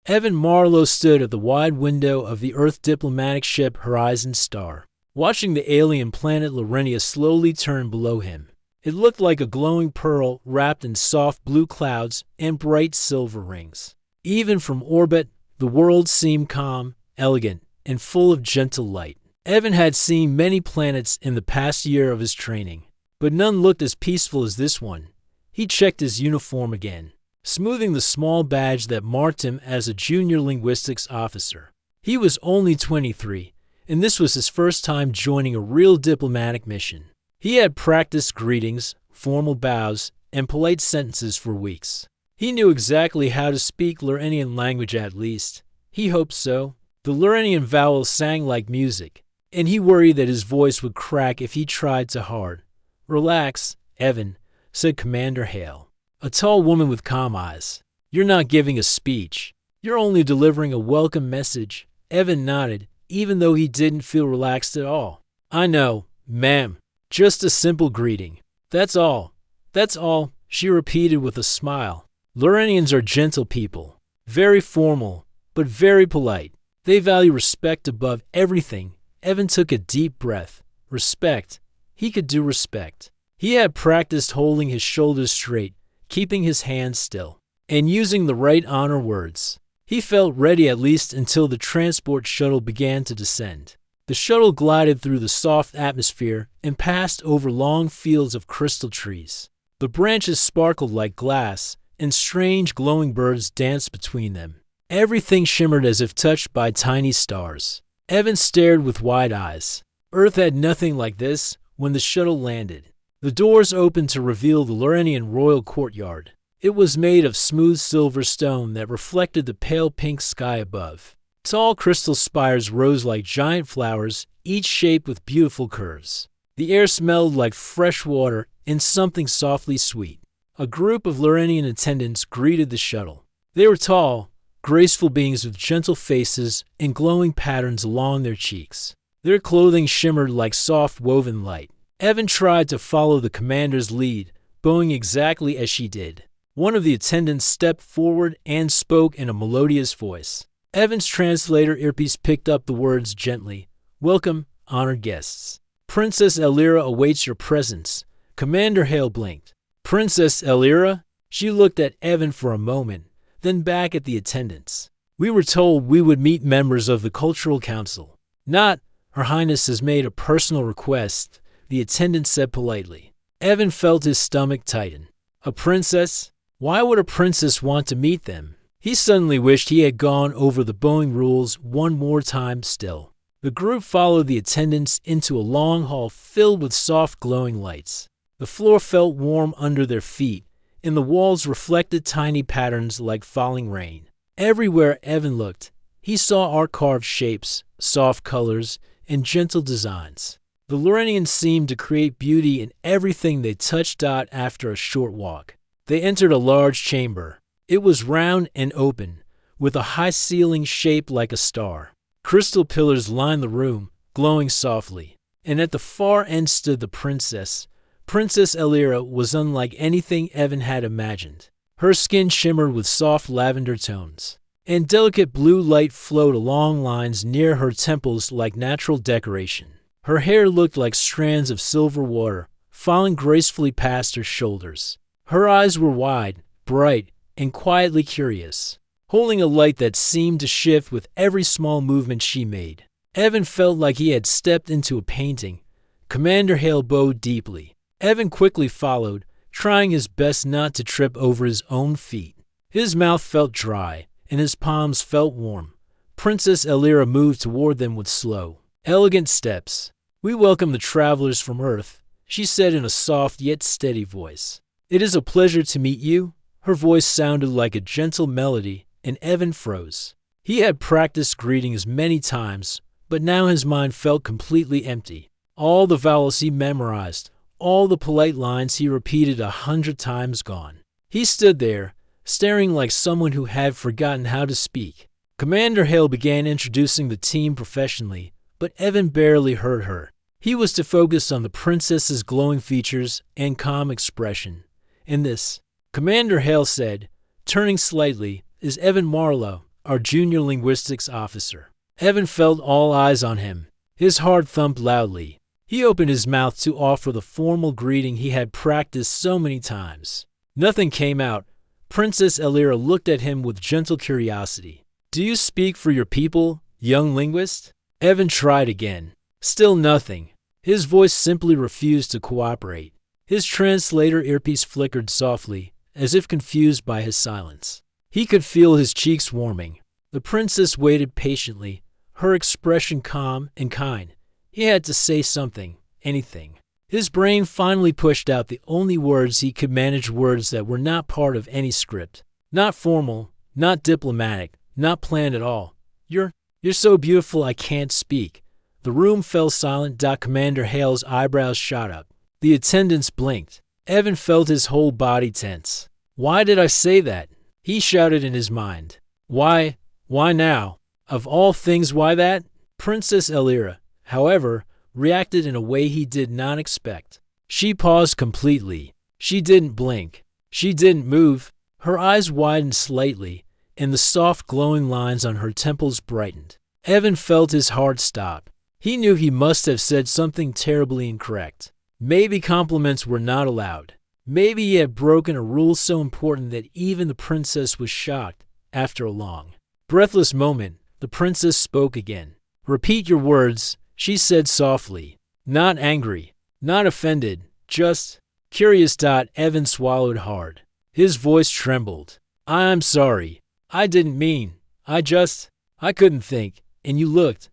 Evan Marlowe stood at the wide window of the Earth diplomatic ship Horizon Star, watching the alien planet Lorenia slowly turn below him. It looked like a glowing pearl wrapped in soft blue clouds and bright silver rings. Even from orbit, the world seemed calm, elegant, and full of gentle light. Evan had seen many planets in the past year of his training, but none looked as peaceful as this one. He checked his uniform again, smoothing the small badge that marked him as a junior linguistics officer. He was only 23, and this was his first time joining a real diplomatic mission. He had practiced greetings, formal bows, and polite sentences for weeks. He knew exactly how to speak Lorenian language at least. He hoped so. The Lorenian vowels sang like music, and he worried that his voice would crack if he tried too hard. "Relax, Evan," said Commander Hale, a tall woman with calm eyes. "You're not giving a speech. You're only delivering a welcome message." Evan nodded, even though he didn't feel relaxed at all. "I know, ma'am. Just a simple greeting. That's all. That's all," she repeated with a smile. Lorenians are gentle people, very formal, but very polite. They value respect above everything. Evan took a deep breath. Respect. He could do respect. He had practiced holding his shoulders straight, keeping his hands still, and using the right honor words. He felt ready at least until the transport shuttle began to descend. The shuttle glided through the soft atmosphere and passed over long fields of crystal trees. The branches sparkled like glass, and strange glowing birds danced between them. Everything shimmered as if touched by tiny stars. Evan stared with wide eyes. Earth had nothing like this when the shuttle landed. The doors opened to reveal the Lorenian royal courtyard. It was made of smooth silver stone that reflected the pale pink sky above. Tall crystal spires rose like giant flowers, each shaped with beautiful curves. The air smelled like fresh water and something softly sweet. A group of Lorenian attendants greeted the shuttle. They were tall, graceful beings with gentle faces and glowing patterns along their cheeks. Their clothing shimmered like soft woven light. Evan tried to follow the commander's lead, bowing exactly as she did. One of the attendants stepped forward and spoke in a melodious voice. Evan's translator earpiece picked up the words gently. "Welcome, honored guests. Princess Elira awaits your presence." Commander Hale blinked. "Princess Elira?" She looked at Evan for a moment, then back at the attendants. "We were told we would meet members of the Cultural Council." "Not, Her Highness has made a personal request," the attendant said politely. Evan felt his stomach tighten. A princess? Why would a princess want to meet them? He suddenly wished he had gone over the bowing rules one more time still. The group followed the attendants into a long hall filled with soft glowing lights. The floor felt warm under their feet, and the walls reflected tiny patterns like falling rain. Everywhere Evan looked, he saw art-carved shapes, soft colors, and gentle designs. The Lorenians seemed to create beauty in everything they touched after a short walk. They entered a large chamber. It was round and open, with a high ceiling shaped like a star. Crystal pillars lined the room, glowing softly, and at the far end stood the princess. Princess Elira was unlike anything Evan had imagined. Her skin shimmered with soft lavender tones, and delicate blue light flowed along lines near her temples like natural decoration. Her hair looked like strands of silver water, falling gracefully past her shoulders. Her eyes were wide, bright, and quietly curious, holding a light that seemed to shift with every small movement she made. Evan felt like he had stepped into a painting. Commander Hale bowed deeply. Evan quickly followed, trying his best not to trip over his own feet. His mouth felt dry, and his palms felt warm. Princess Elira moved toward them with slow, elegant steps. "We welcome the travelers from Earth," she said in a soft yet steady voice. "It is a pleasure to meet you." Her voice sounded like a gentle melody, and Evan froze. He had practiced greetings many times, but now his mind felt completely empty. All the vowels he memorized, all the polite lines he repeated 100 times gone. He stood there, staring like someone who had forgotten how to speak. Commander Hale began introducing the team professionally, but Evan barely heard her. He was to focus on the princess's glowing features and calm expression. "And this," Commander Hale said, turning slightly, "is Evan Marlowe, our junior linguistics officer. Evan felt all eyes on him. His heart thumped loudly. He opened his mouth to offer the formal greeting he had practiced so many times. Nothing came out. Princess Elira looked at him with gentle curiosity. "Do you speak for your people, young linguist?" Evan tried again. Still nothing. His voice simply refused to cooperate. His translator earpiece flickered softly, as if confused by his silence. He could feel his cheeks warming. The princess waited patiently, her expression calm and kind. He had to say something, anything. His brain finally pushed out the only words he could manage, words that were not part of any script. Not formal, not diplomatic, not planned at all. You're so beautiful I can't speak." The room fell silent. Commander Hale's eyebrows shot up. The attendants blinked. Evan felt his whole body tense. "Why did I say that?" he shouted in his mind. Why now? Of all things, why that? Princess Elira, however, reacted in a way he did not expect. She paused completely. She didn't blink. She didn't move. Her eyes widened slightly, and the soft glowing lines on her temples brightened. Evan felt his heart stop. He knew he must have said something terribly incorrect. Maybe compliments were not allowed. Maybe he had broken a rule so important that even the princess was shocked. After a long, breathless moment, the princess spoke again. "Repeat your words," she said softly. "Not angry, not offended, just curious." Evan swallowed hard. His voice trembled. "I'm sorry. I didn't mean. I couldn't think. And you looked.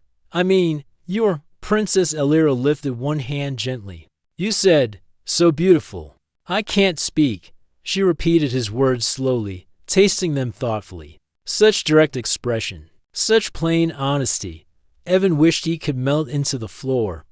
You're..." Princess Elira lifted one hand gently. "You said, so beautiful." "I can't speak." She repeated his words slowly, tasting them thoughtfully. Such direct expression, such plain honesty. Evan wished he could melt into the floor,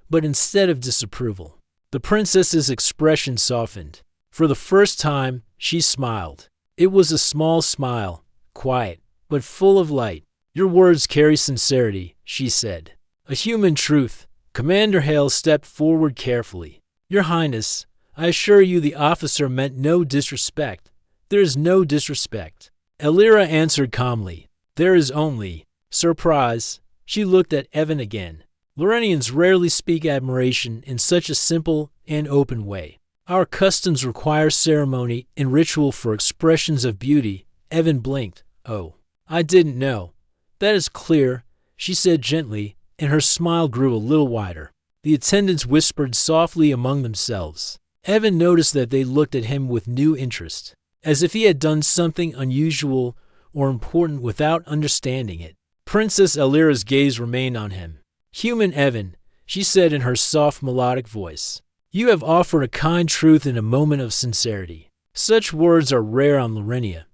but instead of disapproval, the princess's expression softened. For the first time, she smiled. It was a small smile, quiet, but full of light. "Your words carry sincerity," she said. "A human truth." Commander Hale stepped forward carefully. "Your Highness, I assure you the officer meant no disrespect. There is no disrespect." Elira answered calmly. "There is only surprise." She looked at Evan again. Lorenians rarely speak admiration in such a simple and open way. Our customs require ceremony and ritual for expressions of beauty. Evan blinked. "Oh, I didn't know." "That is clear," she said gently, and her smile grew a little wider. The attendants whispered softly among themselves. Evan noticed that they looked at him with new interest, as if he had done something unusual or important without understanding it. Princess Elira's gaze remained on him. "Human Evan," she said in her soft melodic voice, "you have offered a kind truth in a moment of sincerity. Such words are rare on Lorenia."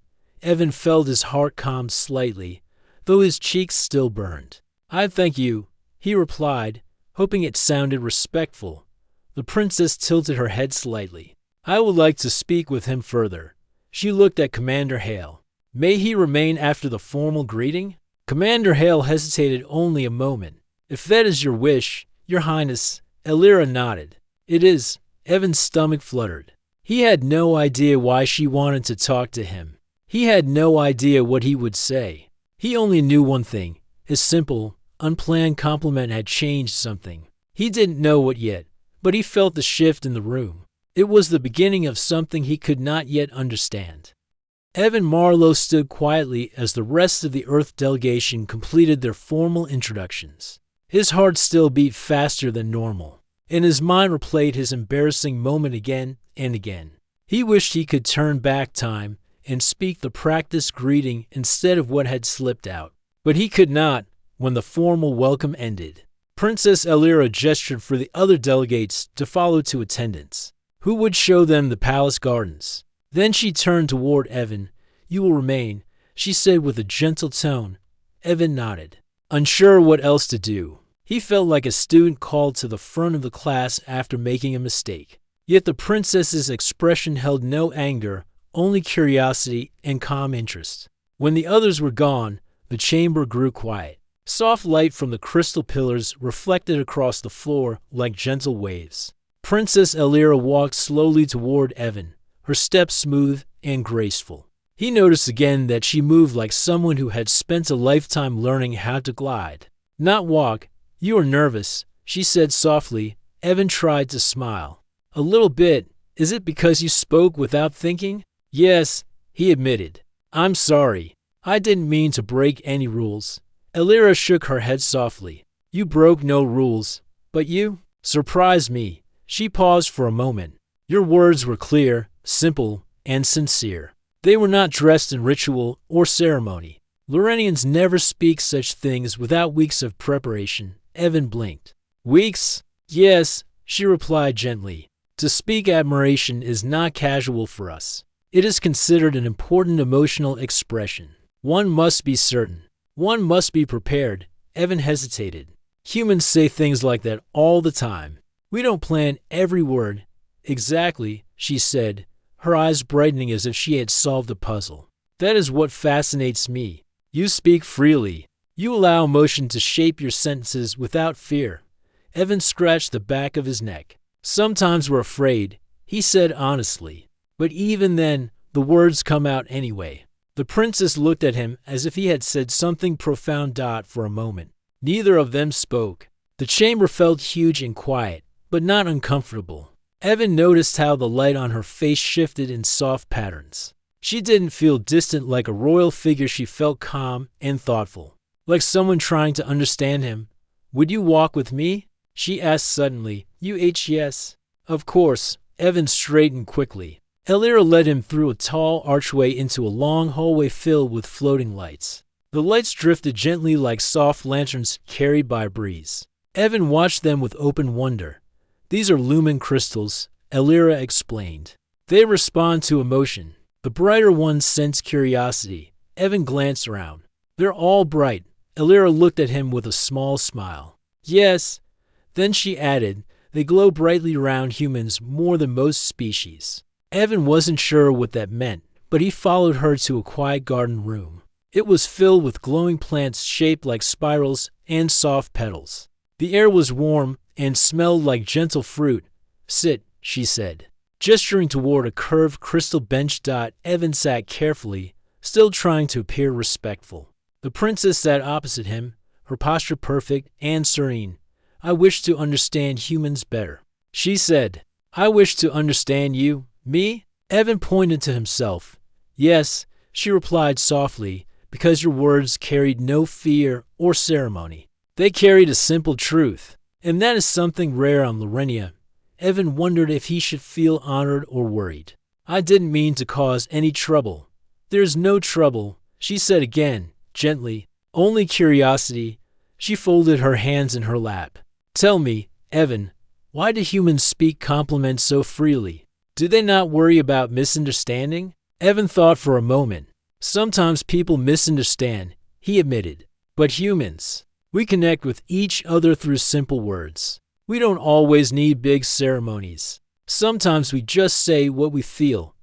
Evan felt his heart calm slightly, though his cheeks still burned. "I thank you," he replied, hoping it sounded respectful. The princess tilted her head slightly. "I would like to speak with him further." She looked at Commander Hale. "May he remain after the formal greeting?" Commander Hale hesitated only a moment. "If that is your wish, Your Highness." Elira nodded. "It is." Evan's stomach fluttered. He had no idea why she wanted to talk to him. He had no idea what he would say. He only knew one thing. His simple, unplanned compliment had changed something. He didn't know what yet, but he felt the shift in the room. It was the beginning of something he could not yet understand. Evan Marlowe stood quietly as the rest of the Earth delegation completed their formal introductions. His heart still beat faster than normal, and his mind replayed his embarrassing moment again and again. He wished he could turn back time and speak the practiced greeting instead of what had slipped out. But he could not. When the formal welcome ended, Princess Elira gestured for the other delegates to follow to attendance, who would show them the palace gardens. Then she turned toward Evan. "You will remain," she said with a gentle tone. Evan nodded, unsure what else to do. He felt like a student called to the front of the class after making a mistake. Yet the princess's expression held no anger, only curiosity and calm interest. When the others were gone, the chamber grew quiet. Soft light from the crystal pillars reflected across the floor like gentle waves. Princess Elira walked slowly toward Evan, her steps smooth and graceful. He noticed again that she moved like someone who had spent a lifetime learning how to glide, not walk. You are nervous, she said softly. Evan tried to smile. A little bit. Is it because you spoke without thinking? Yes, he admitted. I'm sorry. I didn't mean to break any rules. Elira shook her head softly. You broke no rules, but you surprised me. She paused for a moment. Your words were clear, simple, and sincere. They were not dressed in ritual or ceremony. Lorenians never speak such things without weeks of preparation. Evan blinked. Weeks? Yes, she replied gently. To speak admiration is not casual for us. It is considered an important emotional expression. One must be certain. One must be prepared. Evan hesitated. Humans say things like that all the time. We don't plan every word. Exactly, she said, her eyes brightening as if she had solved a puzzle. That is what fascinates me. You speak freely. You allow emotion to shape your sentences without fear. Evan scratched the back of his neck. Sometimes we're afraid, he said honestly. But even then, the words come out anyway. The princess looked at him as if he had said something profound. For a moment, neither of them spoke. The chamber felt huge and quiet, but not uncomfortable. Evan noticed how the light on her face shifted in soft patterns. She didn't feel distant like a royal figure. She felt calm and thoughtful, like someone trying to understand him. Would you walk with me? She asked suddenly. Yes. Of course. Evan straightened quickly. Elira led him through a tall archway into a long hallway filled with floating lights. The lights drifted gently like soft lanterns carried by a breeze. Evan watched them with open wonder. These are lumen crystals, Elira explained. They respond to emotion. The brighter ones sense curiosity. Evan glanced around. They're all bright. Elira looked at him with a small smile. Yes. Then she added, they glow brightly around humans more than most species. Evan wasn't sure what that meant, but he followed her to a quiet garden room. It was filled with glowing plants shaped like spirals and soft petals. The air was warm and smelled like gentle fruit. Sit, she said, gesturing toward a curved crystal bench. Evan sat carefully, still trying to appear respectful. The princess sat opposite him, her posture perfect and serene. I wish to understand humans better, she said. I wish to understand you. Me? Evan pointed to himself. Yes, she replied softly, because your words carried no fear or ceremony. They carried a simple truth, and that is something rare on Lorenia. Evan wondered if he should feel honored or worried. I didn't mean to cause any trouble. There's no trouble, she said again, gently. Only curiosity. She folded her hands in her lap. Tell me, Evan, why do humans speak compliments so freely? Do they not worry about misunderstanding? Evan thought for a moment. Sometimes people misunderstand, he admitted. But humans, we connect with each other through simple words. We don't always need big ceremonies. Sometimes we just say what we feel.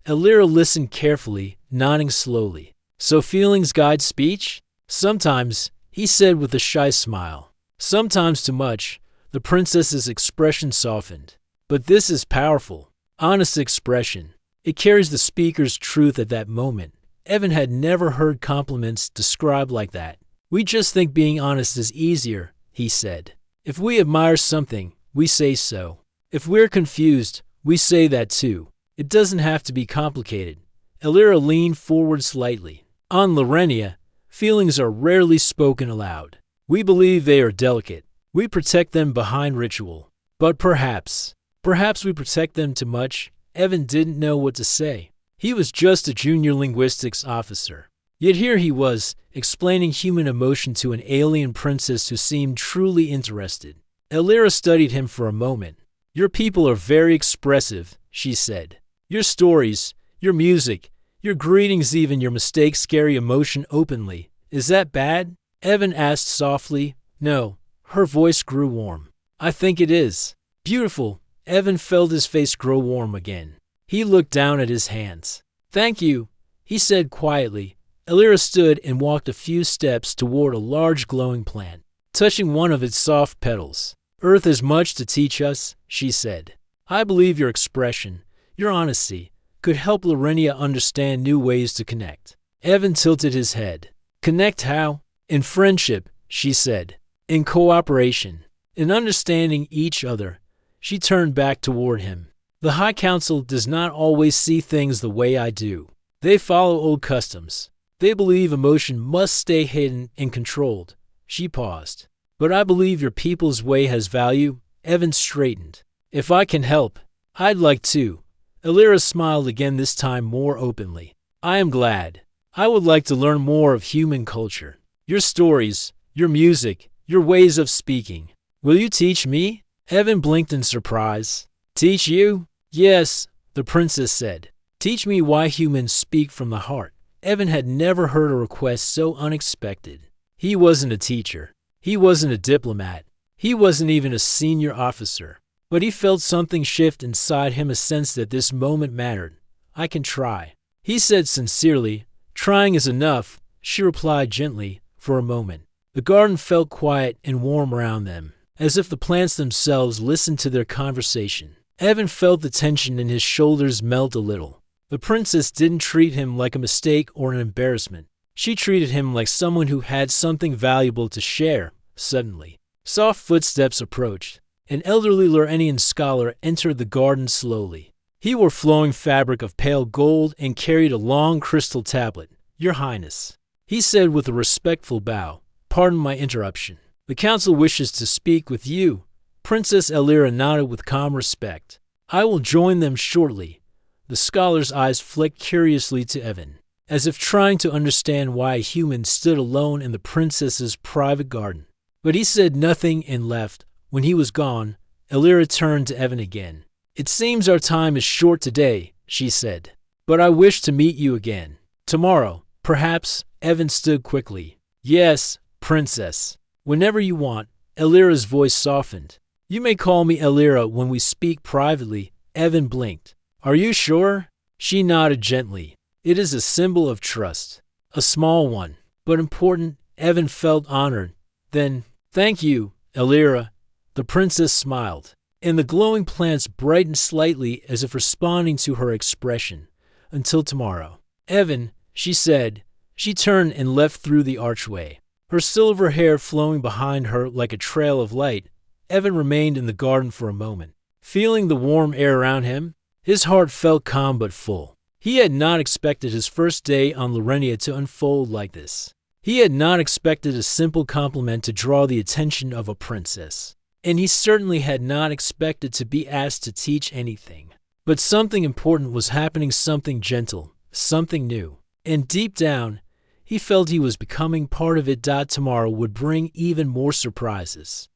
Elira listened carefully, nodding slowly. So feelings guide speech? Sometimes, he said with a shy smile. Sometimes too much. The princess's expression softened. But this is powerful. Honest expression. It carries the speaker's truth at that moment. Evan had never heard compliments described like that. We just think being honest is easier, he said. If we admire something, we say so. If we're confused, we say that too. It doesn't have to be complicated. Elira leaned forward slightly. On Lorenia, feelings are rarely spoken aloud. We believe they are delicate. We protect them behind ritual. But perhaps we protect them too much. Evan didn't know what to say. He was just a junior linguistics officer. Yet here he was, explaining human emotion to an alien princess who seemed truly interested. Elira studied him for a moment. Your people are very expressive, she said. Your stories, your music, your greetings, even your mistakes carry emotion openly. Is that bad? Evan asked softly. No. Her voice grew warm. I think it is. Beautiful. Evan felt his face grow warm again. He looked down at his hands. Thank you, he said quietly. Elira stood and walked a few steps toward a large glowing plant, touching one of its soft petals. Earth has much to teach us, she said. I believe your expression, your honesty, could help Lorenia understand new ways to connect. Evan tilted his head. Connect how? In friendship, she said. In cooperation. In understanding each other. She turned back toward him. The High Council does not always see things the way I do. They follow old customs. They believe emotion must stay hidden and controlled. She paused. But I believe your people's way has value. Evan straightened. If I can help, I'd like to. Alira smiled again, this time more openly. I am glad. I would like to learn more of human culture. Your stories, your music, your ways of speaking. Will you teach me? Evan blinked in surprise. Teach you? Yes, the princess said. Teach me why humans speak from the heart. Evan had never heard a request so unexpected. He wasn't a teacher. He wasn't a diplomat. He wasn't even a senior officer. But he felt something shift inside him, a sense that this moment mattered. I can try. He said sincerely. Trying is enough, she replied gently. For a moment, the garden felt quiet and warm around them, as if the plants themselves listened to their conversation. Evan felt the tension in his shoulders melt a little. The princess didn't treat him like a mistake or an embarrassment. She treated him like someone who had something valuable to share. Suddenly, soft footsteps approached. An elderly Lorenian scholar entered the garden slowly. He wore flowing fabric of pale gold and carried a long crystal tablet. Your Highness, he said with a respectful bow. Pardon my interruption. The council wishes to speak with you. Princess Alira nodded with calm respect. I will join them shortly. The scholar's eyes flicked curiously to Evan, as if trying to understand why a human stood alone in the princess's private garden. But he said nothing and left. When he was gone, Alira turned to Evan again. It seems our time is short today, she said. But I wish to meet you again. Tomorrow, perhaps. Evan stood quickly. Yes, princess. Whenever you want. Alira's voice softened. You may call me Alira when we speak privately. Evan blinked. Are you sure? She nodded gently. It is a symbol of trust. A small one, but important. Evan felt honored. Then, thank you, Alira. The princess smiled, and the glowing plants brightened slightly as if responding to her expression. Until tomorrow. Evan, she said. She turned and left through the archway, her silver hair flowing behind her like a trail of light. Evan remained in the garden for a moment, feeling the warm air around him. His heart felt calm but full. He had not expected his first day on Lorenia to unfold like this. He had not expected a simple compliment to draw the attention of a princess. And he certainly had not expected to be asked to teach anything. But something important was happening, something gentle, something new. And deep down, he felt he was becoming part of it. Tomorrow would bring even more surprises.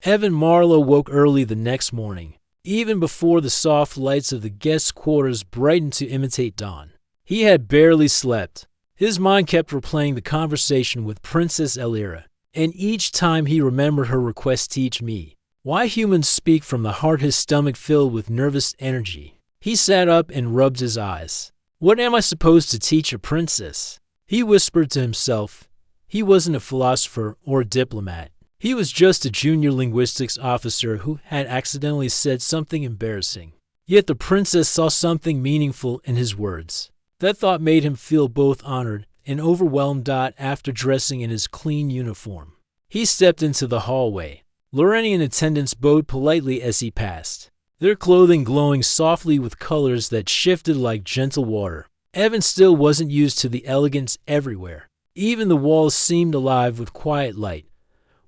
Evan Marlowe woke early the next morning, even before the soft lights of the guest quarters brightened to imitate dawn. He had barely slept. His mind kept replaying the conversation with Princess Alira, and each time he remembered her request, teach me why humans speak from the heart. His stomach filled with nervous energy. He sat up and rubbed his eyes. What am I supposed to teach a princess? He whispered to himself. He wasn't a philosopher or a diplomat. He was just a junior linguistics officer who had accidentally said something embarrassing. Yet the princess saw something meaningful in his words. That thought made him feel both honored and overwhelmed. After dressing in his clean uniform, he stepped into the hallway. Lorenian attendants bowed politely as he passed, their clothing glowing softly with colors that shifted like gentle water. Evan still wasn't used to the elegance everywhere. Even the walls seemed alive with quiet light.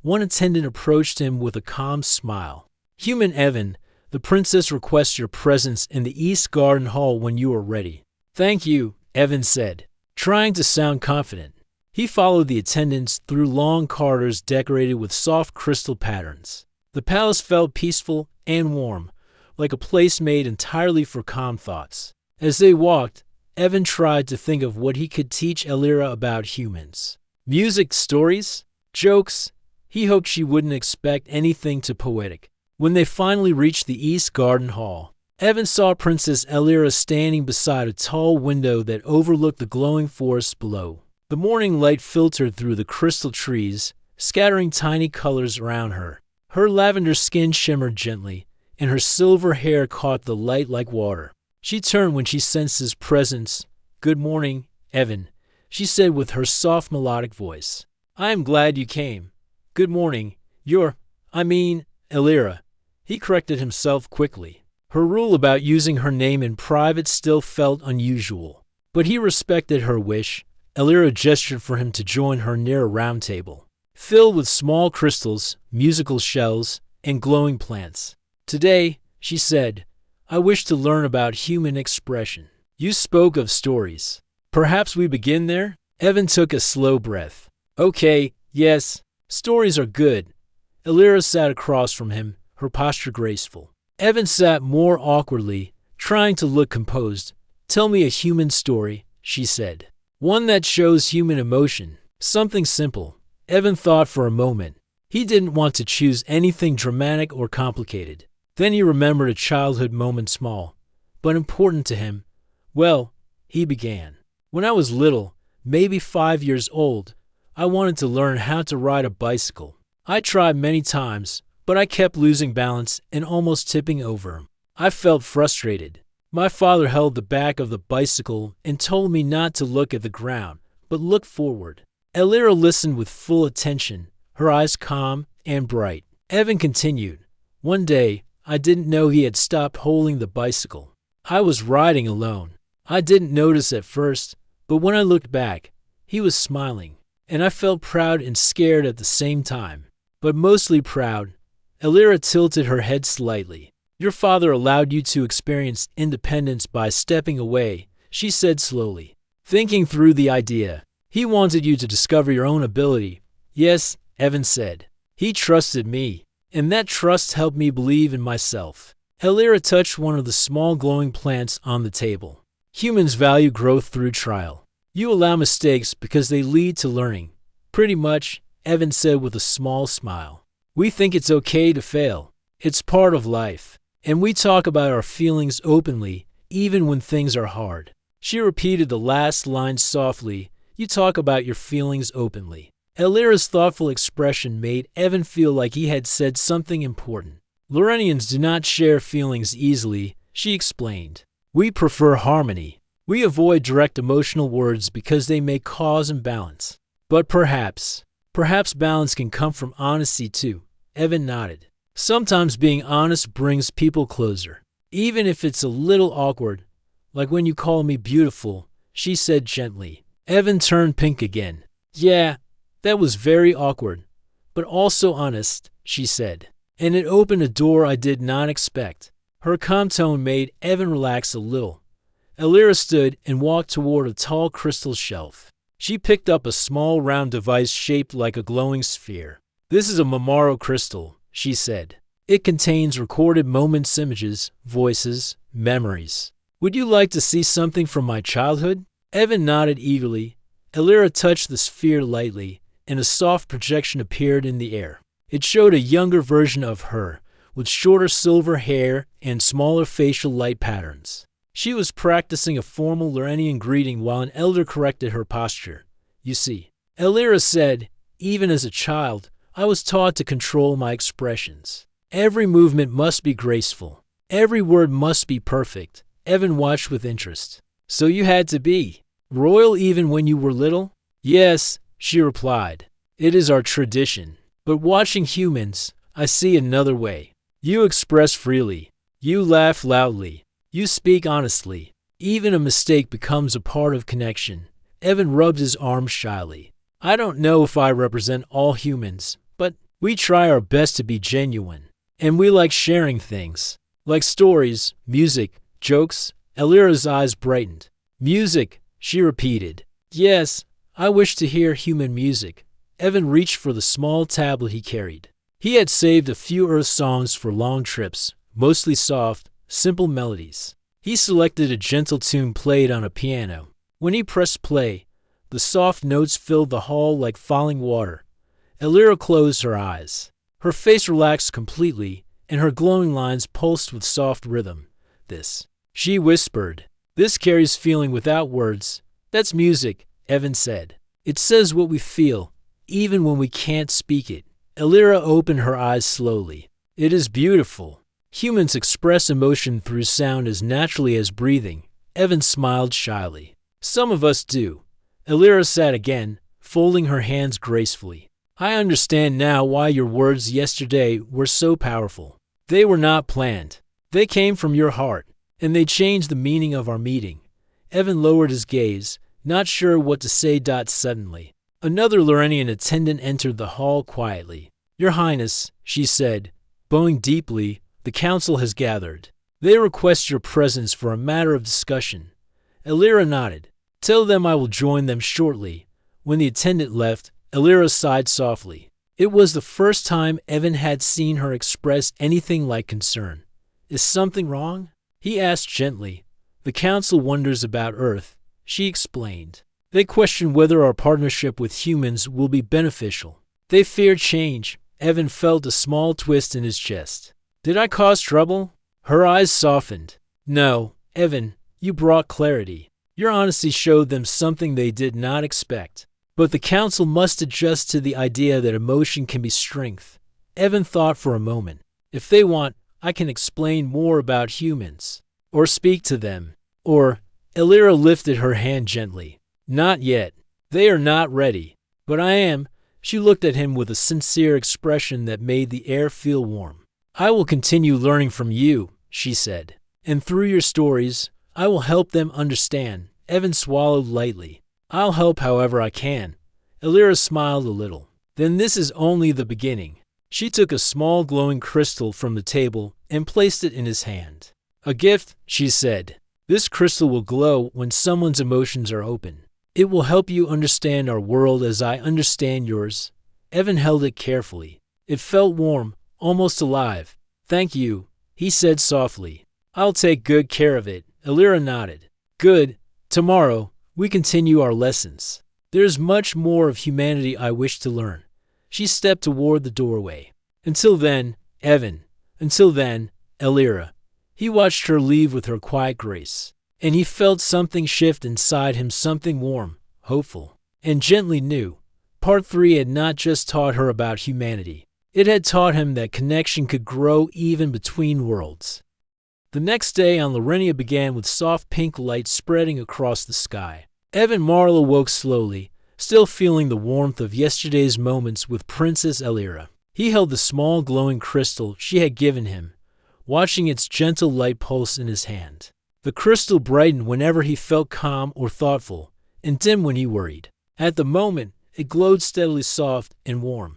One attendant approached him with a calm smile. Human Evan, the princess requests your presence in the East Garden Hall when you are ready. Thank you, Evan said, trying to sound confident. He followed the attendants through long corridors decorated with soft crystal patterns. The palace felt peaceful and warm, like a place made entirely for calm thoughts. As they walked, Evan tried to think of what he could teach Alira about humans. Music, stories, jokes. He hoped she wouldn't expect anything too poetic. When they finally reached the East Garden Hall, Evan saw Princess Alira standing beside a tall window that overlooked the glowing forest below. The morning light filtered through the crystal trees, scattering tiny colors around her. Her lavender skin shimmered gently, and her silver hair caught the light like water. She turned when she sensed his presence. "Good morning, Evan," she said with her soft melodic voice. "I am glad you came." "Good morning. Elira." He corrected himself quickly. Her rule about using her name in private still felt unusual, but he respected her wish. Elira gestured for him to join her near a round table, filled with small crystals, musical shells, and glowing plants. "Today," she said, "I wish to learn about human expression. You spoke of stories. Perhaps we begin there?" Evan took a slow breath. "Okay, yes, stories are good." Elira sat across from him, her posture graceful. Evan sat more awkwardly, trying to look composed. "Tell me a human story," she said. "One that shows human emotion. Something simple." Evan thought for a moment. He didn't want to choose anything dramatic or complicated. Then he remembered a childhood moment, small but important to him. "Well," he began, "when I was little, maybe 5 years old, I wanted to learn how to ride a bicycle. I tried many times, but I kept losing balance and almost tipping over. I felt frustrated. My father held the back of the bicycle and told me not to look at the ground, but look forward." Elira listened with full attention, her eyes calm and bright. Evan continued, "One day, I didn't know he had stopped holding the bicycle. I was riding alone. I didn't notice at first, but when I looked back, he was smiling, and I felt proud and scared at the same time, but mostly proud." Elira tilted her head slightly. "Your father allowed you to experience independence by stepping away," she said slowly, thinking through the idea. "He wanted you to discover your own ability." "Yes," Evan said. "He trusted me, and that trust helped me believe in myself." Elira touched one of the small glowing plants on the table. "Humans value growth through trial. You allow mistakes because they lead to learning." "Pretty much," Evan said with a small smile. "We think it's okay to fail. It's part of life. And we talk about our feelings openly, even when things are hard." She repeated the last line softly. "You talk about your feelings openly." Elira's thoughtful expression made Evan feel like he had said something important. "Lorenians do not share feelings easily," she explained. "We prefer harmony. We avoid direct emotional words because they may cause imbalance. But perhaps balance can come from honesty too." Evan nodded. "Sometimes being honest brings people closer, even if it's a little awkward. Like when you call me beautiful," she said gently. Evan turned pink again. "Yeah, that was very awkward, but also honest," she said. "And it opened a door I did not expect." Her calm tone made Evan relax a little. Elira stood and walked toward a tall crystal shelf. She picked up a small round device shaped like a glowing sphere. "This is a Mamaro crystal," she said. "It contains recorded moments, images, voices, memories. Would you like to see something from my childhood?" Evan nodded eagerly. Elira touched the sphere lightly, and a soft projection appeared in the air. It showed a younger version of her, with shorter silver hair and smaller facial light patterns. She was practicing a formal Lorenian greeting while an elder corrected her posture. "You see," Elira said, "even as a child, I was taught to control my expressions. Every movement must be graceful. Every word must be perfect." Evan watched with interest. "So you had to be royal even when you were little?" "Yes," she replied. "It is our tradition. But watching humans, I see another way. You express freely. You laugh loudly. You speak honestly. Even a mistake becomes a part of connection." Evan rubbed his arm shyly. "I don't know if I represent all humans, but we try our best to be genuine. And we like sharing things. Like stories, music, jokes." Elira's eyes brightened. "Music," she repeated. "Yes, I wish to hear human music." Evan reached for the small tablet he carried. He had saved a few Earth songs for long trips, mostly soft, simple melodies. He selected a gentle tune played on a piano. When he pressed play, the soft notes filled the hall like falling water. Elira closed her eyes. Her face relaxed completely, and her glowing lines pulsed with soft rhythm. "This," she whispered. "This carries feeling without words. That's music," Evan said. "It says what we feel, even when we can't speak it." Elira opened her eyes slowly. "It is beautiful." Humans express emotion through sound as naturally as breathing. Evan smiled shyly. Some of us do. Alira sat again, folding her hands gracefully. I understand now why your words yesterday were so powerful. They were not planned. They came from your heart, and they changed the meaning of our meeting. Evan lowered his gaze, not sure what to say. Suddenly, another Lorenian attendant entered the hall quietly. Your Highness, she said, bowing deeply, the council has gathered. They request your presence for a matter of discussion. Alira nodded. Tell them I will join them shortly. When the attendant left, Alira sighed softly. It was the first time Evan had seen her express anything like concern. Is something wrong? He asked gently. The council wonders about Earth, she explained. They question whether our partnership with humans will be beneficial. They fear change. Evan felt a small twist in his chest. Did I cause trouble? Her eyes softened. No, Evan, you brought clarity. Your honesty showed them something they did not expect. But the council must adjust to the idea that emotion can be strength. Evan thought for a moment. If they want, I can explain more about humans. Or speak to them. Or, Alira lifted her hand gently. Not yet. They are not ready. But I am. She looked at him with a sincere expression that made the air feel warm. I will continue learning from you, she said. And through your stories, I will help them understand. Evan swallowed lightly. I'll help however I can. Alira smiled a little. Then this is only the beginning. She took a small glowing crystal from the table and placed it in his hand. A gift, she said. This crystal will glow when someone's emotions are open. It will help you understand our world as I understand yours. Evan held it carefully. It felt warm, almost alive. Thank you, he said softly. I'll take good care of it. Alira nodded. Good. Tomorrow, we continue our lessons. There's much more of humanity I wish to learn. She stepped toward the doorway. Until then, Evan. Until then, Alira. He watched her leave with her quiet grace. And he felt something shift inside him, something warm, hopeful, and gently new. Part 3 had not just taught her about humanity. It had taught him that connection could grow even between worlds. The next day on Lorenia began with soft pink light spreading across the sky. Evan Marlowe woke slowly, still feeling the warmth of yesterday's moments with Princess Alira. He held the small glowing crystal she had given him, watching its gentle light pulse in his hand. The crystal brightened whenever he felt calm or thoughtful, and dim when he worried. At the moment, it glowed steadily soft and warm.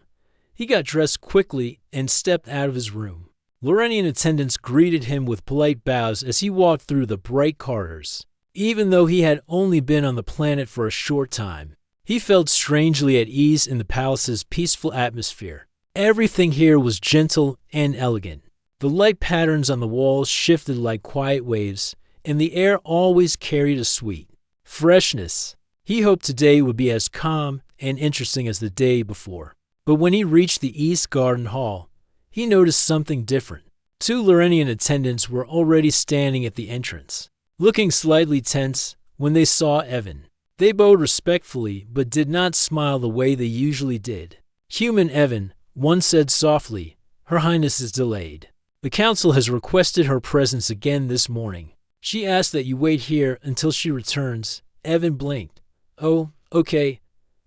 He got dressed quickly and stepped out of his room. Lorenian attendants greeted him with polite bows as he walked through the bright corridors. Even though he had only been on the planet for a short time, he felt strangely at ease in the palace's peaceful atmosphere. Everything here was gentle and elegant. The light patterns on the walls shifted like quiet waves, and the air always carried a sweet freshness. He hoped today would be as calm and interesting as the day before. But when he reached the East Garden Hall, he noticed something different. 2 Lorenian attendants were already standing at the entrance, looking slightly tense when they saw Evan. They bowed respectfully but did not smile the way they usually did. Human Evan, one said softly, Her Highness is delayed. The council has requested her presence again this morning. She asked that you wait here until she returns. Evan blinked. Oh, okay.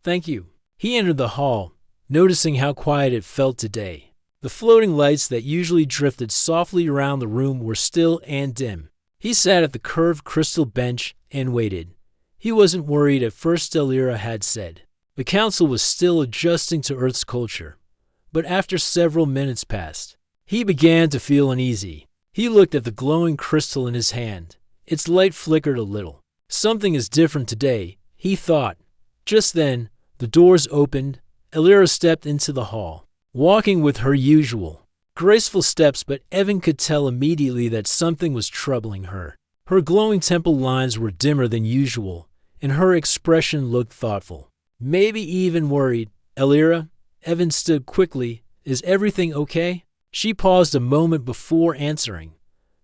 Thank you. He entered the hall, noticing how quiet it felt today. The floating lights that usually drifted softly around the room were still and dim. He sat at the curved crystal bench and waited. He wasn't worried at first, Alira had said. The council was still adjusting to Earth's culture. But after several minutes passed, he began to feel uneasy. He looked at the glowing crystal in his hand. Its light flickered a little. Something is different today, he thought. Just then, the doors opened. Alira stepped into the hall, walking with her usual graceful steps, but Evan could tell immediately that something was troubling her. Her glowing temple lines were dimmer than usual, and her expression looked thoughtful, maybe even worried. Alira, Evan stood quickly. Is everything okay? She paused a moment before answering.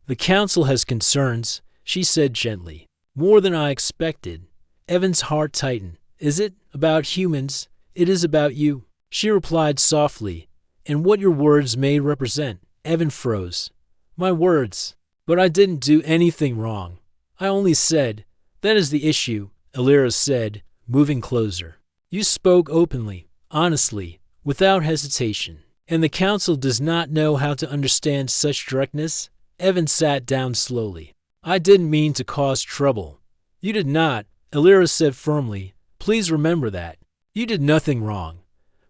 The council has concerns, she said gently. More than I expected. Evan's heart tightened. Is it about humans? It is about you, she replied softly, and what your words may represent. Evan froze. My words. But I didn't do anything wrong. I only said, that is the issue, Alira said, moving closer. You spoke openly, honestly, without hesitation. And the council does not know how to understand such directness? Evan sat down slowly. I didn't mean to cause trouble. You did not, Alira said firmly. Please remember that. You did nothing wrong.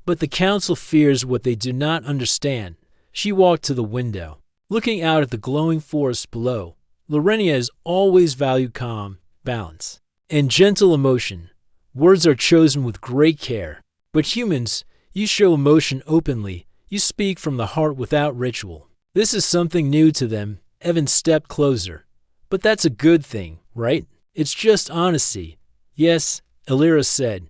But the council fears what they do not understand. She walked to the window, looking out at the glowing forest below. Lorenia has always valued calm, balance, and gentle emotion. Words are chosen with great care. But humans, you show emotion openly. You speak from the heart without ritual. This is something new to them. Evan stepped closer. But that's a good thing, right? It's just honesty. Yes, Alira said.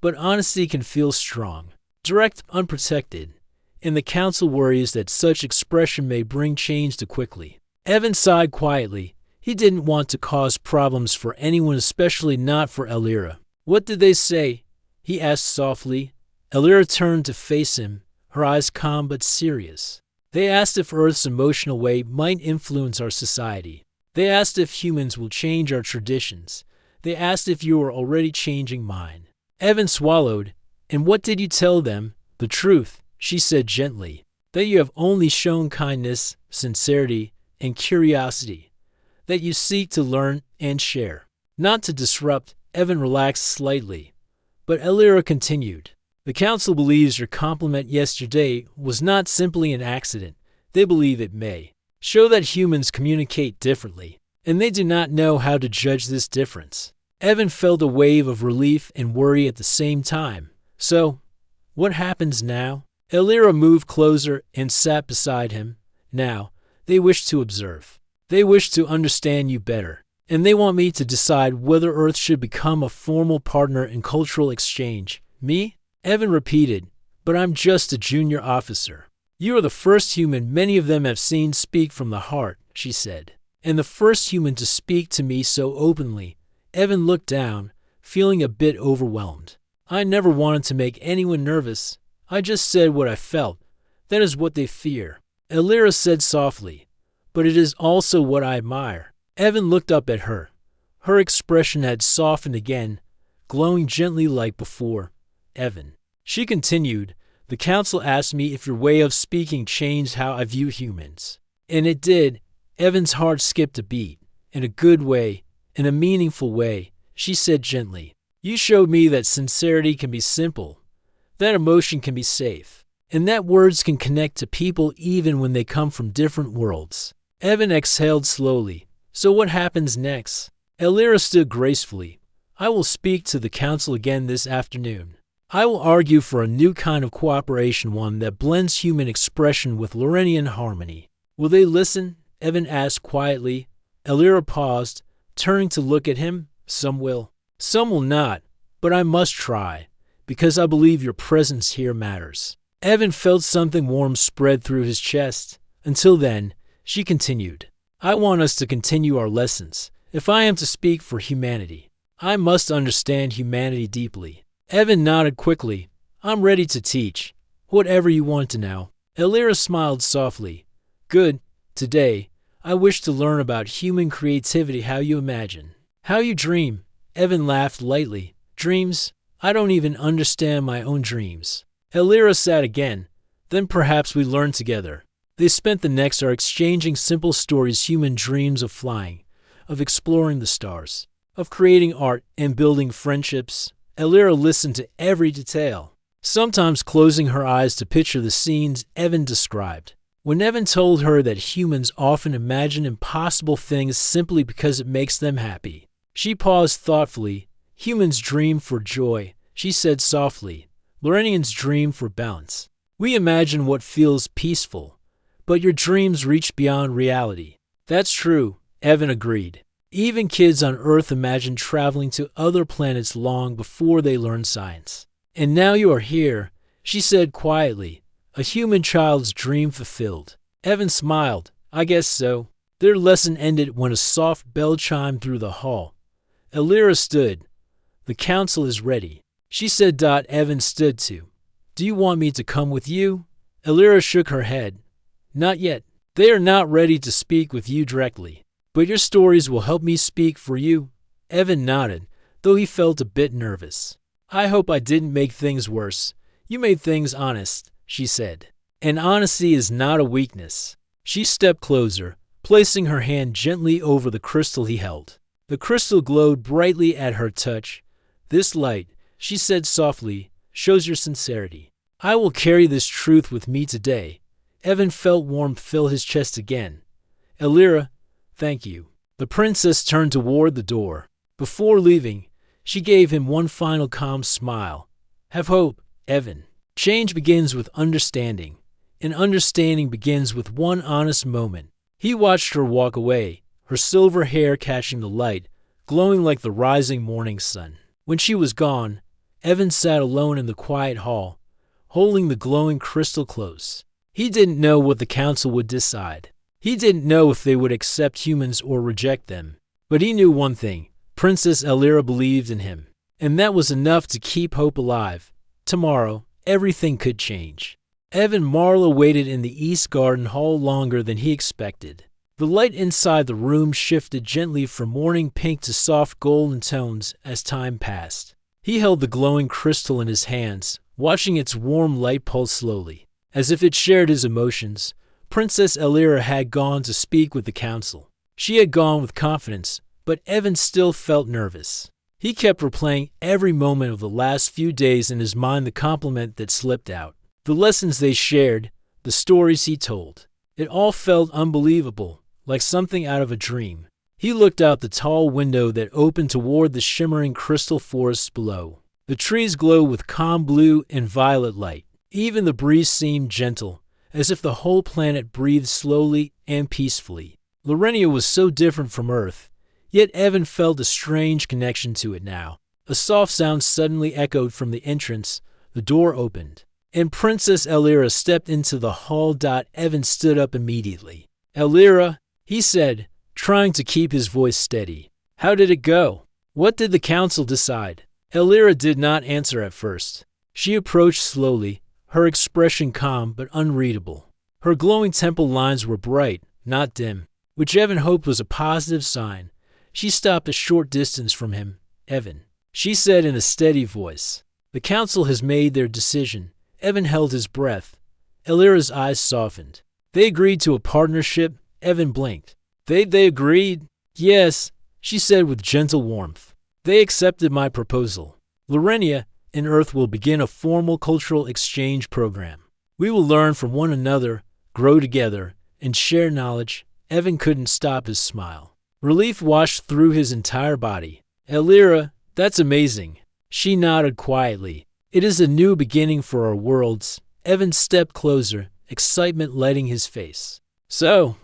But honesty can feel strong, direct, unprotected. And the council worries that such expression may bring change too quickly. Evan sighed quietly. He didn't want to cause problems for anyone, especially not for Alira. What did they say? He asked softly. Alira turned to face him, her eyes calm but serious. They asked if Earth's emotional way might influence our society. They asked if humans will change our traditions. They asked if you were already changing mine. Evan swallowed. And what did you tell them? The truth, she said gently. That you have only shown kindness, sincerity, and curiosity. That you seek to learn and share. Not to disrupt. Evan relaxed slightly. But Alira continued. The council believes your compliment yesterday was not simply an accident. They believe it may show that humans communicate differently, and they do not know how to judge this difference. Evan felt a wave of relief and worry at the same time. So, what happens now? Alira moved closer and sat beside him. Now, they wish to observe. They wish to understand you better. And they want me to decide whether Earth should become a formal partner in cultural exchange. Me? Evan repeated. But I'm just a junior officer. You are the first human many of them have seen speak from the heart, she said. And the first human to speak to me so openly. Evan looked down, feeling a bit overwhelmed. I never wanted to make anyone nervous. I just said what I felt. That is what they fear. Alira said softly. But it is also what I admire. Evan looked up at her. Her expression had softened again, glowing gently like before. Evan. She continued, the council asked me if your way of speaking changed how I view humans. And it did. Evan's heart skipped a beat. In a good way, in a meaningful way, she said gently. You showed me that sincerity can be simple, that emotion can be safe, and that words can connect to people even when they come from different worlds. Evan exhaled slowly. So what happens next? Alira stood gracefully. I will speak to the council again this afternoon. I will argue for a new kind of cooperation, one that blends human expression with Lorenian harmony. Will they listen? Evan asked quietly. Alira paused, turning to look at him. Some will. Some will not. But I must try, because I believe your presence here matters. Evan felt something warm spread through his chest. Until then, she continued. I want us to continue our lessons. If I am to speak for humanity, I must understand humanity deeply. Evan nodded quickly. I'm ready to teach. Whatever you want to know. Alira smiled softly. Good. Today, I wish to learn about human creativity, how you imagine, how you dream. Evan laughed lightly. Dreams? I don't even understand my own dreams. Alira sat again. Then perhaps we learn together. They spent the next hour exchanging simple stories, human dreams of flying, of exploring the stars, of creating art and building friendships. Alira listened to every detail, sometimes closing her eyes to picture the scenes Evan described. When Evan told her that humans often imagine impossible things simply because it makes them happy, she paused thoughtfully. Humans dream for joy, she said softly. Lorenians dream for balance. We imagine what feels peaceful, but your dreams reach beyond reality. That's true, Evan agreed. Even kids on Earth imagine traveling to other planets long before they learn science. And now you are here, she said quietly, a human child's dream fulfilled. Evan smiled. I guess so. Their lesson ended when a soft bell chimed through the hall. Alira stood. The council is ready, she said. Evan stood too. Do you want me to come with you? Alira shook her head. Not yet. They are not ready to speak with you directly, but your stories will help me speak for you." Evan nodded, though he felt a bit nervous. "I hope I didn't make things worse. You made things honest," she said. "And honesty is not a weakness." She stepped closer, placing her hand gently over the crystal he held. The crystal glowed brightly at her touch. "This light," she said softly, "shows your sincerity. I will carry this truth with me today." Evan felt warmth fill his chest again. "Elira, thank you." The princess turned toward the door. Before leaving, she gave him one final calm smile. "Have hope, Evan. Change begins with understanding, and understanding begins with one honest moment." He watched her walk away, her silver hair catching the light, glowing like the rising morning sun. When she was gone, Evan sat alone in the quiet hall, holding the glowing crystal close. He didn't know what the council would decide. He didn't know if they would accept humans or reject them. But he knew one thing: Princess Elira believed in him, and that was enough to keep hope alive. Tomorrow, everything could change. Evan Marlowe waited in the East Garden Hall longer than he expected. The light inside the room shifted gently from morning pink to soft golden tones as time passed. He held the glowing crystal in his hands, watching its warm light pulse slowly. As if it shared his emotions, Princess Elira had gone to speak with the council. She had gone with confidence, but Evan still felt nervous. He kept replaying every moment of the last few days in his mind, the compliment that slipped out, the lessons they shared, the stories he told. It all felt unbelievable, like something out of a dream. He looked out the tall window that opened toward the shimmering crystal forests below. The trees glowed with calm blue and violet light. Even the breeze seemed gentle, as if the whole planet breathed slowly and peacefully. Lorenia was so different from Earth, yet Evan felt a strange connection to it now. A soft sound suddenly echoed from the entrance. The door opened, and Princess Elira stepped into the hall. Evan stood up immediately. "Elira," he said, trying to keep his voice steady. "How did it go? What did the council decide?" Elira did not answer at first. She approached slowly, her expression calm but unreadable. Her glowing temple lines were bright, not dim, which Evan hoped was a positive sign. She stopped a short distance from him. "Evan," she said in a steady voice, "the council has made their decision." Evan held his breath. Elira's eyes softened. "They agreed to a partnership?" Evan blinked. They agreed?" "Yes," she said with gentle warmth. "They accepted my proposal. Lorenia and Earth will begin a formal cultural exchange program. We will learn from one another, grow together, and share knowledge." Evan couldn't stop his smile. Relief washed through his entire body. "Elira, that's amazing." She nodded quietly. "It is a new beginning for our worlds." Evan stepped closer, excitement lighting his face. "So,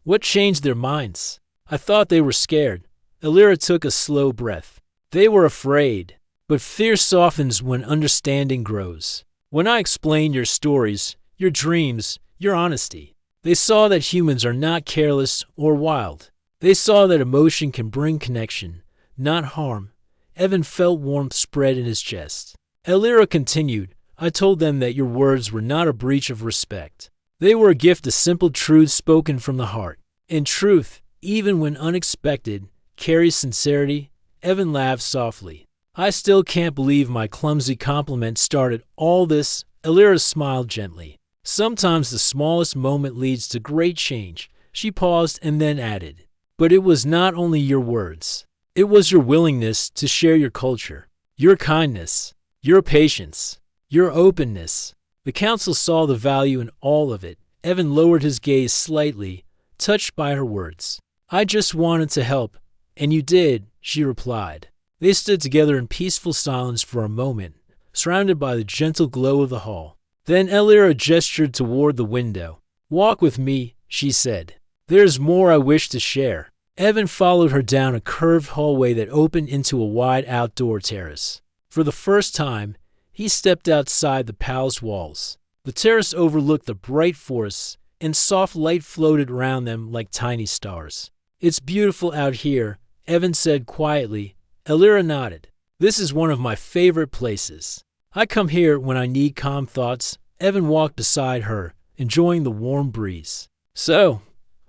what changed their minds?" "I thought they were scared." Elira took a slow breath. "They were afraid. But fear softens when understanding grows. When I explained your stories, your dreams, your honesty, they saw that humans are not careless or wild. They saw that emotion can bring connection, not harm." Evan felt warmth spread in his chest. Elira continued, "I told them that your words were not a breach of respect. They were a gift, a simple truth spoken from the heart. And truth, even when unexpected, carries sincerity." Evan laughed softly. "I still can't believe my clumsy compliment started all this." Elira smiled gently. "Sometimes the smallest moment leads to great change." She paused and then added, "But it was not only your words. It was your willingness to share your culture, your kindness, your patience, your openness." The council saw the value in all of it. Evan lowered his gaze slightly, touched by her words. "I just wanted to help, and you did," she replied. They stood together in peaceful silence for a moment, surrounded by the gentle glow of the hall. Then Elira gestured toward the window. "Walk with me," she said. "There's more I wish to share." Evan followed her down a curved hallway that opened into a wide outdoor terrace. For the first time, he stepped outside the palace walls. The terrace overlooked the bright forests, and soft light floated around them like tiny stars. "It's beautiful out here," Evan said quietly. Elira nodded. "This is one of my favorite places. I come here when I need calm thoughts." Evan walked beside her, enjoying the warm breeze. So,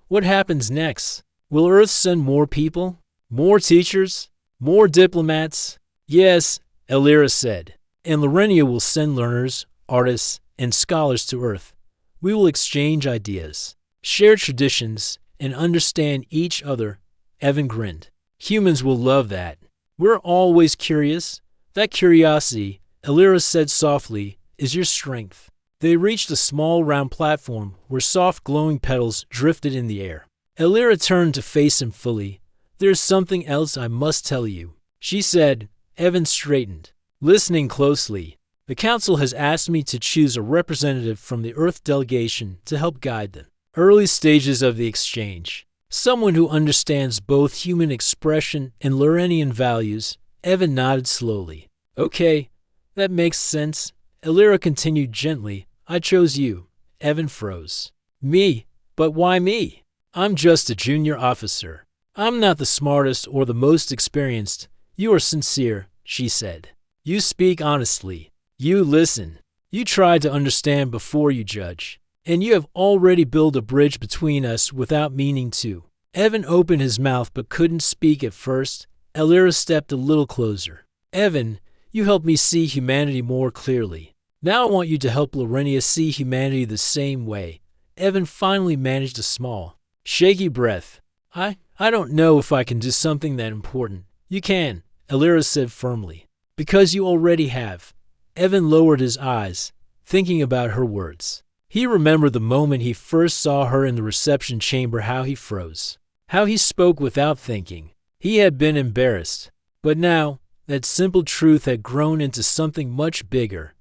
what happens next? Will Earth send more people? More teachers? More diplomats? Yes, Elira said. And Lorenia will send learners, artists, and scholars to Earth. We will exchange ideas, share traditions, and understand each other. Evan grinned. Humans will love that. We're always curious. That curiosity, Elira said softly, is your strength. They reached a small round platform where soft glowing petals drifted in the air. Elira turned to face him fully. There's something else I must tell you, she said. Evan straightened, listening closely. The council has asked me to choose a representative from the Earth delegation to help guide the early stages of the exchange. Someone who understands both human expression and Lorenian values. Evan nodded slowly. Okay, that makes sense. Elira continued gently. I chose you. Evan froze. Me? But why me? I'm just a junior officer. I'm not the smartest or the most experienced. You are sincere, she said. You speak honestly. You listen. You try to understand before you judge. And you have already built a bridge between us without meaning to. Evan opened his mouth but couldn't speak at first. Elira stepped a little closer. Evan, you helped me see humanity more clearly. Now I want you to help Lorenia see humanity the same way. Evan finally managed a small, shaky breath. I don't know if I can do something that important. You can, Elira said firmly. Because you already have. Evan lowered his eyes, thinking about her words. He remembered the moment he first saw her in the reception chamber, how he froze, how he spoke without thinking. He had been embarrassed. But now, that simple truth had grown into something much bigger.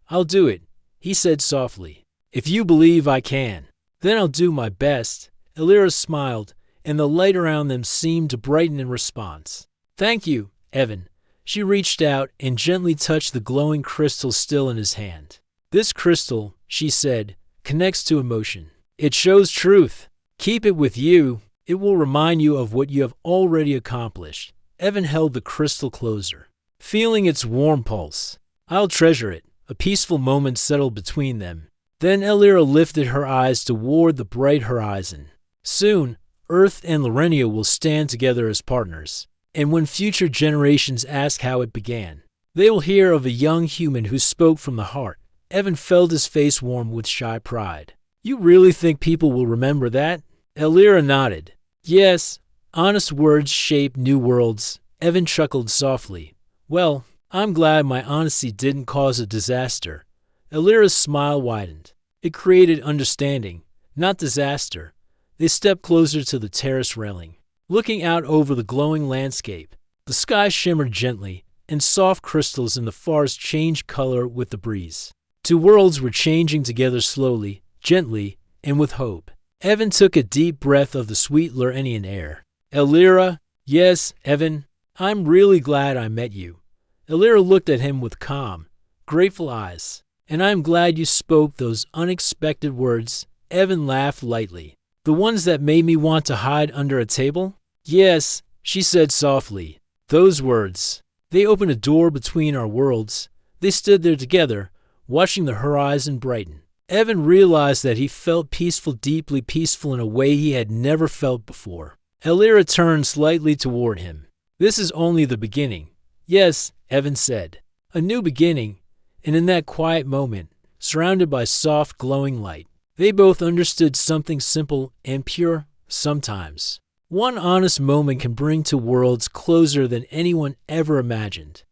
I'll do it, he said softly. If you believe I can, then I'll do my best. Elira smiled, and the light around them seemed to brighten in response. Thank you, Evan. She reached out and gently touched the glowing crystal still in his hand. This crystal, she said, connects to emotion. It shows truth. Keep it with you. It will remind you of what you have already accomplished. Evan held the crystal closer, feeling its warm pulse. I'll treasure it. A peaceful moment settled between them. Then Elira lifted her eyes toward the bright horizon. Soon, Earth and Lorenia will stand together as partners. And when future generations ask how it began, they will hear of a young human who spoke from the heart. Evan felt his face warm with shy pride. You really think people will remember that? Elira nodded. Yes, honest words shape new worlds. Evan chuckled softly. Well, I'm glad my honesty didn't cause a disaster. Elira's smile widened. It created understanding, not disaster. They stepped closer to the terrace railing, looking out over the glowing landscape. The sky shimmered gently, and soft crystals in the forest changed color with the breeze. Two worlds were changing together slowly, gently, and with hope. Evan took a deep breath of the sweet Lorenian air. Elira, yes, Evan, I'm really glad I met you. Elira looked at him with calm, grateful eyes. And I'm glad you spoke those unexpected words. Evan laughed lightly. The ones that made me want to hide under a table? Yes, she said softly. Those words. They opened a door between our worlds. They stood there together, watching the horizon brighten. Evan realized that he felt peaceful, deeply peaceful in a way he had never felt before. Elira turned slightly toward him. This is only the beginning. Yes, Evan said. A new beginning. And in that quiet moment, surrounded by soft, glowing light, they both understood something simple and pure. Sometimes one honest moment can bring two worlds closer than anyone ever imagined.